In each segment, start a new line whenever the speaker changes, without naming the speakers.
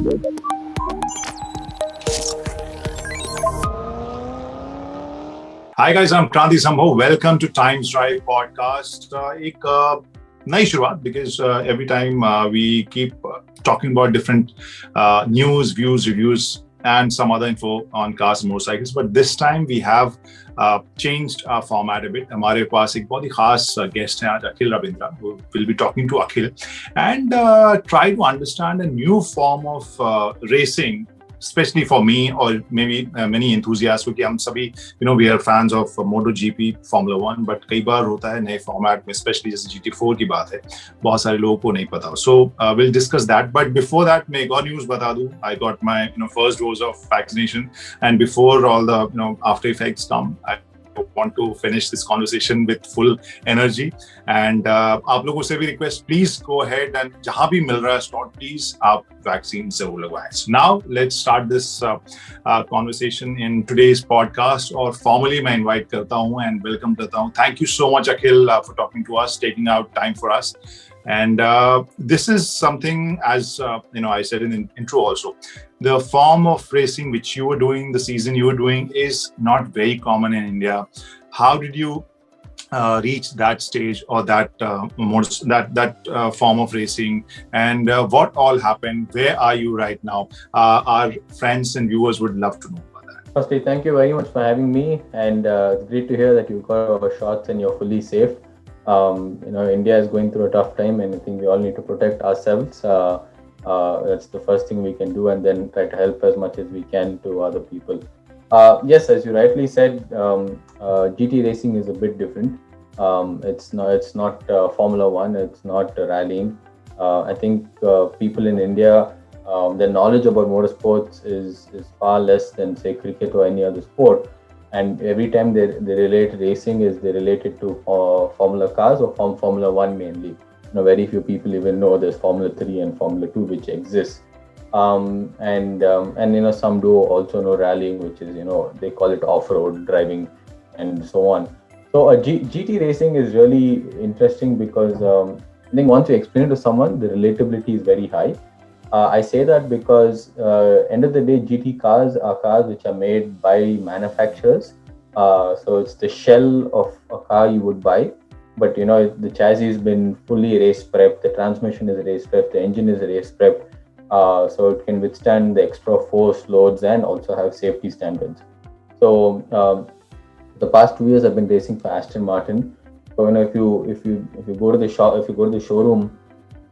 Hi guys, I'm Kranti somehow. Welcome to Times Drive podcast. एक नई शुरुआत because every time we keep talking about different news, views, reviews, and some other info on cars and motorcycles. But this time we have changed our format a bit. हमारे पास एक बहुत ही खास guest है आज, Akhil Rabindra, who will be talking to Akhil and try to understand a new form of racing, especially for me or maybe many enthusiasts, क्योंकि हम सभी we are fans of MotoGP, Formula 1, but कई बार होता है नए format में, especially जैसे GT4 की बात है, बहुत सारे लोगों को नहीं पता. So we'll discuss that. But before that, मैं एक और news बता दूं. I got my first dose of vaccination, and before all the after effects come, I want to finish this conversation with full energy. And आप लोगों से भी request, please go ahead and जहाँ भी मिल रहा है slot, please आप vaccine जरूर लगवाएं. So now let's start this conversation in today's podcast. और formally मैं invite करता हूँ and welcome करता हूँ. Thank you so much, Akhil, for talking to us, taking out time for us. And this is something, as I said in the intro also, the form of racing which you were doing, the season you were doing, is not very common in India. How did you reach that stage or that form of racing, and what all happened? Where are you right now? Our friends and viewers would love to know about that.
Firstly, thank you very much for having me, and it's great to hear that you got our shots and you're fully safe. India is going through a tough time, and I think we all need to protect ourselves. That's the first thing we can do, and then try to help as much as we can to other people. Yes, as you rightly said, GT racing is a bit different. It's not Formula 1. It's not rallying. I think people in India, their knowledge about motorsports is far less than, say, cricket or any other sport. And every time they relate racing, they relate it to Formula cars or Formula 1 mainly. Very few people even know there's Formula 3 and Formula 2 which exists. And some do also know rallying, which is, they call it off-road driving and so on. So GT racing is really interesting because I think once you explain it to someone, the relatability is very high. I say that because end of the day, GT cars are cars which are made by manufacturers. So it's the shell of a car you would buy, but the chassis has been fully race prepped, the transmission is race prepped, the engine is race prepped, so it can withstand the extra force loads and also have safety standards. So the past 2 years I've been racing for Aston Martin. So if you go to the shop, if you go to the showroom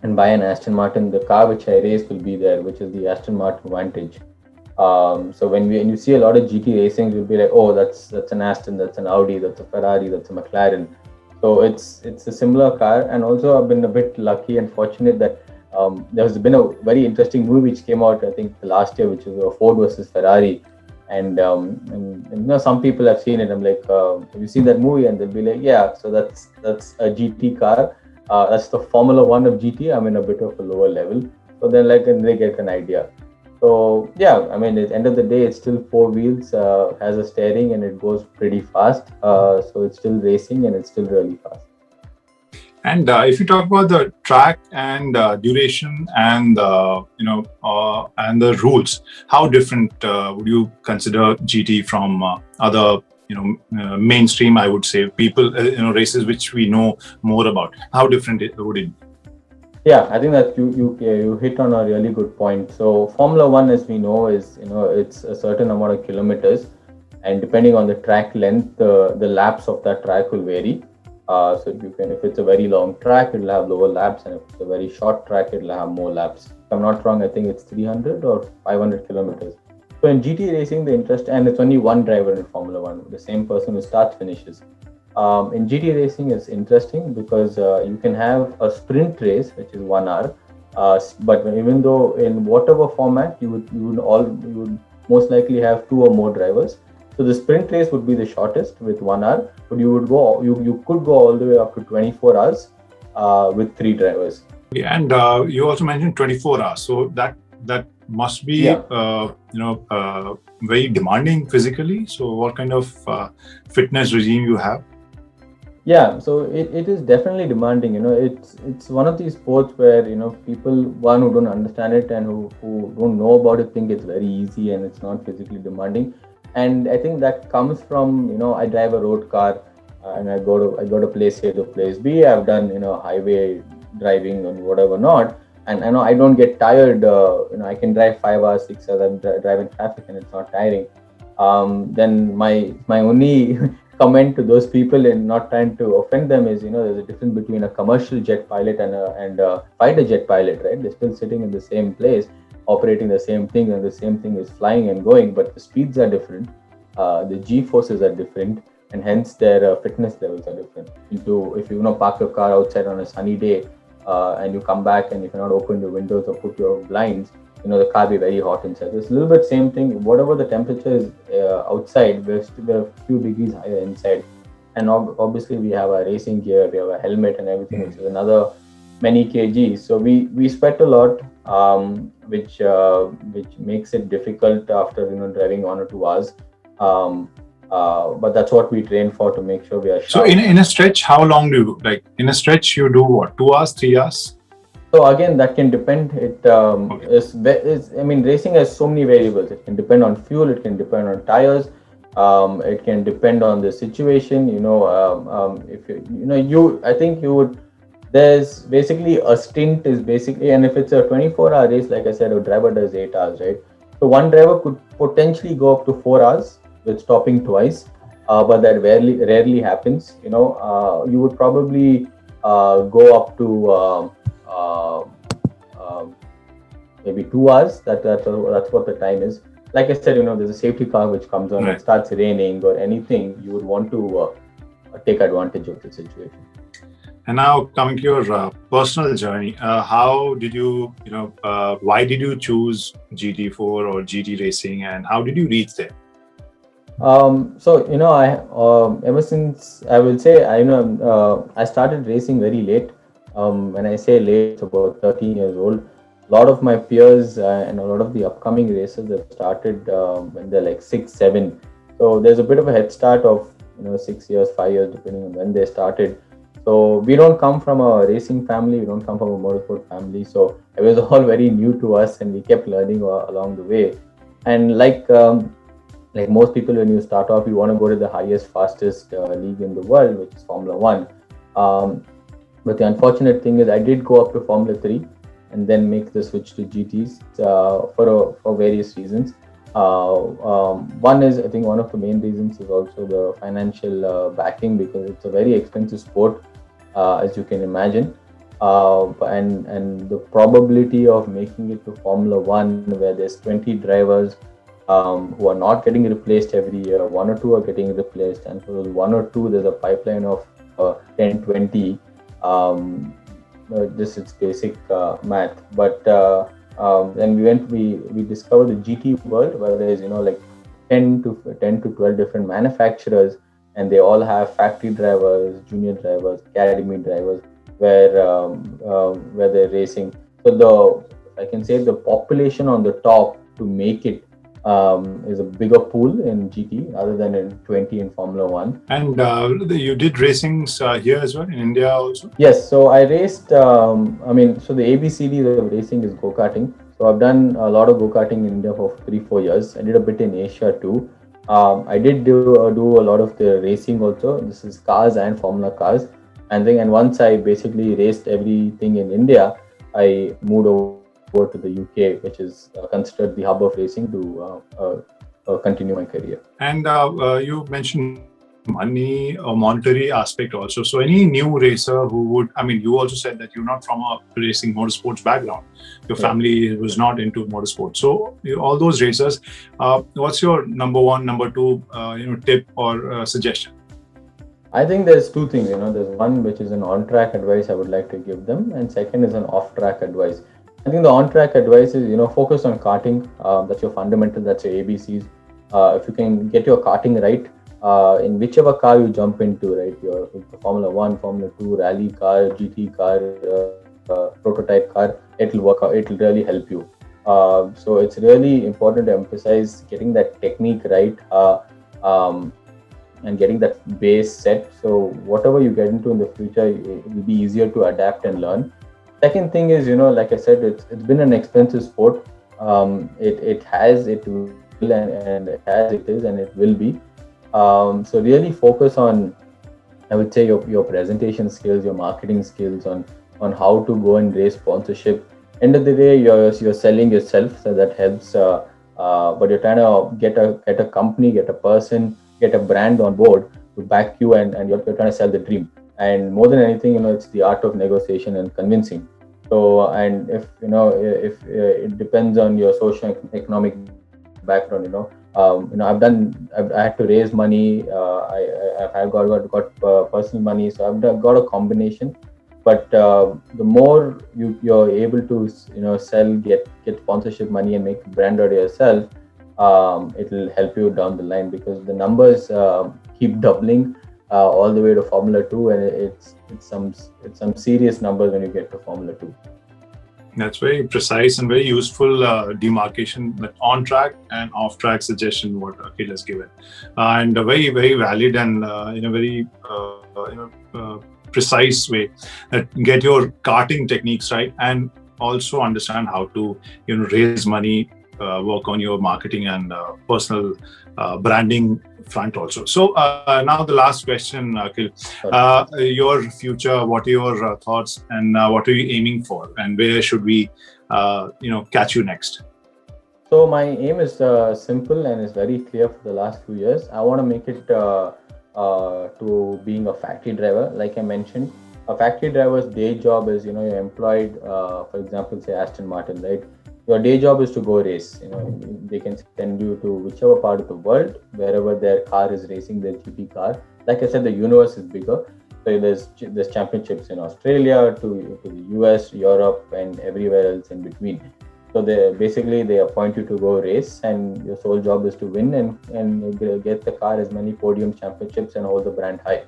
and buy an Aston Martin, the car which I race will be there, which is the Aston Martin Vantage. So when you see a lot of GT racing, you'll be like, oh, that's an Aston, that's an Audi, that's a Ferrari, that's a McLaren. So it's a similar car. And also I've been a bit lucky and fortunate that there's been a very interesting movie which came out, I think, last year, which is Ford versus Ferrari. And some people have seen it. I'm like, have you seen that movie? And they'll be like, yeah. So that's a GT car. That's the Formula 1 of GT. I'm in a bit of a lower level. So then they get an idea. So yeah, I mean, at the end of the day, it's still 4 wheels, has a steering, and it goes pretty fast. So it's still racing and it's still really fast.
And if you talk about the track and duration and and the rules, how different would you consider GT from other mainstream, I would say, people, races which we know more about? How different would it be?
Yeah, I think that you hit on a really good point. So Formula 1, as we know, is it's a certain amount of kilometers, and depending on the track length, the laps of that track will vary. So if it's a very long track, it'll have lower laps, and if it's a very short track, it'll have more laps. If I'm not wrong, I think it's 300 or 500 kilometers. So in GT racing, the interest, and it's only one driver in Formula 1, the same person who starts, finishes. In GT racing, it's interesting because you can have a sprint race, which is 1 hour. But even though in whatever format, you would most likely have 2 or more drivers. So the sprint race would be the shortest with 1 hour, but you could go all the way up to 24 hours with 3 drivers.
And you also mentioned 24 hours. So that must be very demanding physically. So what kind of fitness regime you have?
Yeah, so it is definitely demanding. It's one of these sports where people who don't understand it and who don't know about it think it's very easy and it's not physically demanding. And I think that comes from I drive a road car, and I go to place A to place B. I've done highway driving and whatever not, and I know I don't get tired. I can drive 5 hours, 6 hours. I'm driving traffic and it's not tiring. Then my only comment to those people, and not trying to offend them, is there's a difference between a commercial jet pilot and a fighter jet pilot, right? They're still sitting in the same place, operating the same thing, and the same thing is flying and going, but the speeds are different, the G forces are different, and hence their fitness levels are different. Into if you park your car outside on a sunny day, and you come back, and if you not open your windows or put your blinds, the car be very hot inside. It's a little bit same thing. Whatever the temperature is outside, we're a few degrees higher inside. And obviously, we have a racing gear, we have a helmet and everything, which is another many kgs. So we sweat a lot, which makes it difficult after driving 1 or 2 hours. But that's what we train for, to make sure we are
sharp. So in a stretch, how long do you in a stretch you do what? 2 hours, 3 hours?
So again, that can depend. Racing has so many variables. It can depend on fuel. It can depend on tires. It can depend on the situation. I think you would. There's basically a stint is basically, and if it's a 24-hour race, like I said, a driver does 8 hours, right? So one driver could potentially go up to 4 hours with stopping twice, but that rarely happens. You would probably go up to maybe 2 hours. That's what the time is. Like I said, there's a safety car which comes on. Right. It starts raining or anything, you would want to take advantage of the situation.
And now coming to your personal journey, how did you, why did you choose GT4 or GT Racing, and how did you reach there?
Ever since, I will say, I started racing very late. When I say late, it's about 13 years old. A lot of my peers and a lot of the upcoming racers have started when they're like 6, 7. So there's a bit of a head start of 6 years, 5 years, depending on when they started. So we don't come from a racing family. We don't come from a motorsport family. So it was all very new to us, and we kept learning along the way. And like most people, when you start off, you want to go to the highest, fastest league in the world, which is Formula 1. But the unfortunate thing is I did go up to Formula 3 and then make the switch to GTs for various reasons. One is, I think one of the main reasons is also the financial backing, because it's a very expensive sport, as you can imagine. And the probability of making it to Formula 1, where there's 20 drivers who are not getting replaced every year, 1 or 2 are getting replaced, and for those 1 or 2, there's a pipeline of 10, 20. This is basic math, but then we discovered the GT world, where there is 10 to 12 different manufacturers, and they all have factory drivers, junior drivers, academy drivers, where they're racing. So I can say the population on the top to make it is a bigger pool in GT other than in 20 in Formula 1.
And you did racings here as well, in India also?
Yes, so I raced, so the ABCD of racing is Go-Karting. So I've done a lot of Go-Karting in India for 3-4 years. I did a bit in Asia too. I did do a lot of the racing also. This is cars and Formula cars. And once I basically raced everything in India, I moved over to the UK, which is considered the hub of racing, to continue my career.
And you mentioned money or monetary aspect also. So any new racer who would, you also said that you're not from a racing motorsports background. Your family was not into motorsports. So all those racers, what's your number 1, number 2, tip or suggestion?
I think there's 2 things. There's one which is an on-track advice I would like to give them, and second is an off-track advice. I think the on-track advice is, focus on karting. That's your fundamental, that's your ABCs. If you can get your karting right, in whichever car you jump into, right, your Formula 1, Formula 2, rally car, GT car, prototype car, it'll work out, it'll really help you. So it's really important to emphasize getting that technique right. and getting that base set. So whatever you get into in the future, it will be easier to adapt and learn. Second thing is, like I said, it's been an expensive sport. It will, and as it is, and it will be. So really focus on, I would say, your presentation skills, your marketing skills, on how to go and raise sponsorship. End of the day, you're selling yourself, so that helps. But you're trying to get a company, get a person, get a brand on board to back you, and you're trying to sell the dream. And more than anything, it's the art of negotiation and convincing. So, and if it depends on your socio-economic background. I had to raise money. I've got personal money, so I've got a combination. But the more you're able to sell, get sponsorship money and make a brand out of yourself, it will help you down the line, because the numbers keep doubling all the way to Formula 2, and it's some serious numbers when you get to Formula 2.
That's very precise and very useful demarcation, that on-track and off-track suggestion what Akhil has given, and a very, very valid and in a very precise way, that get your karting techniques right, and also understand how to raise money, work on your marketing and personal branding front also. So now the last question, Akhil. Your future, what are your thoughts, and what are you aiming for, and where should we catch you next?
So my aim is simple and is very clear for the last few years. I want to make it to being a factory driver. Like I mentioned, a factory driver's day job is, you're employed, for example, say Aston Martin, right? Your day job is to go race. They can send you to whichever part of the world, wherever their car is racing, their GP car. Like I said, the universe is bigger. So there's championships in Australia, to the US, Europe, and everywhere else in between. So they appoint you to go race, and your sole job is to win and get the car as many podium championships and hold the brand high.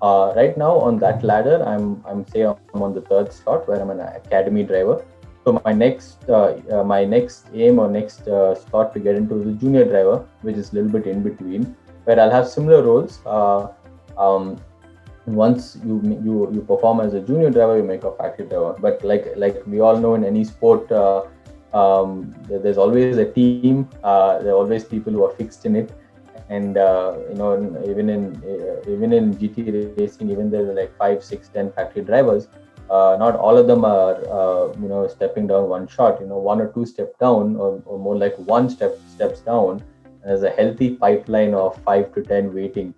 Right now on that ladder, I'm on the third slot, where I'm an academy driver. So my next aim or next slot to get into is a junior driver, which is a little bit in between, where I'll have similar roles. Once you perform as a junior driver, you make a factory driver. But like we all know, in any sport, there's always a team. There are always people who are fixed in it, and even in GT racing, even there are like 5, 6, 10 factory drivers. Not all of them are stepping down one shot. One or two step down, or more like one steps down. There's a healthy pipeline of 5 to 10 waiting.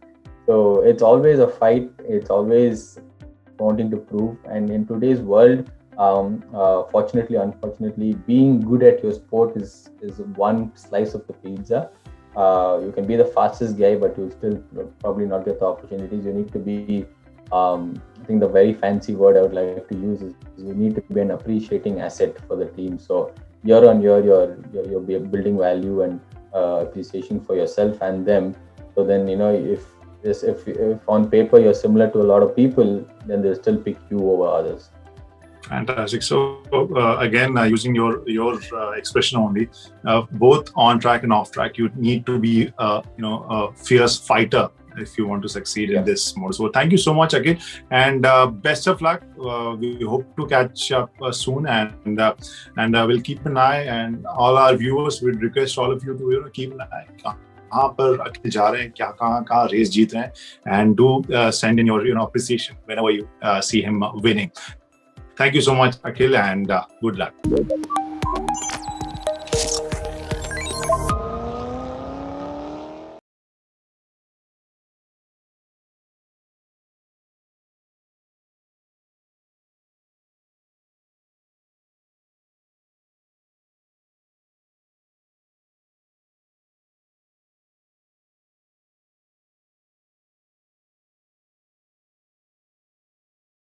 So it's always a fight. It's always wanting to prove. And in today's world, fortunately, unfortunately, being good at your sport is one slice of the pizza. You can be the fastest guy, but you'll still probably not get the opportunities. You need to be, I think the very fancy word I would like to use is you need to be an appreciating asset for the team. So year on year, you're building value and appreciation for yourself and them. So then, if on paper you're similar to a lot of people, then they'll still pick you over others.
Fantastic. So again, using your expression only, both on track and off track, you need to be a fierce fighter if you want to succeed in this mode. So thank you so much, Akhil, and best of luck. We hope to catch up soon, and we'll keep an eye, and all our viewers would request all of you to keep an eye. कहाँ पर अखिल जा रहे हैं, क्या कहाँ race जीत रहे हैं, and do send in your appreciation whenever you see him winning. Thank you so much, Akhil, and good luck.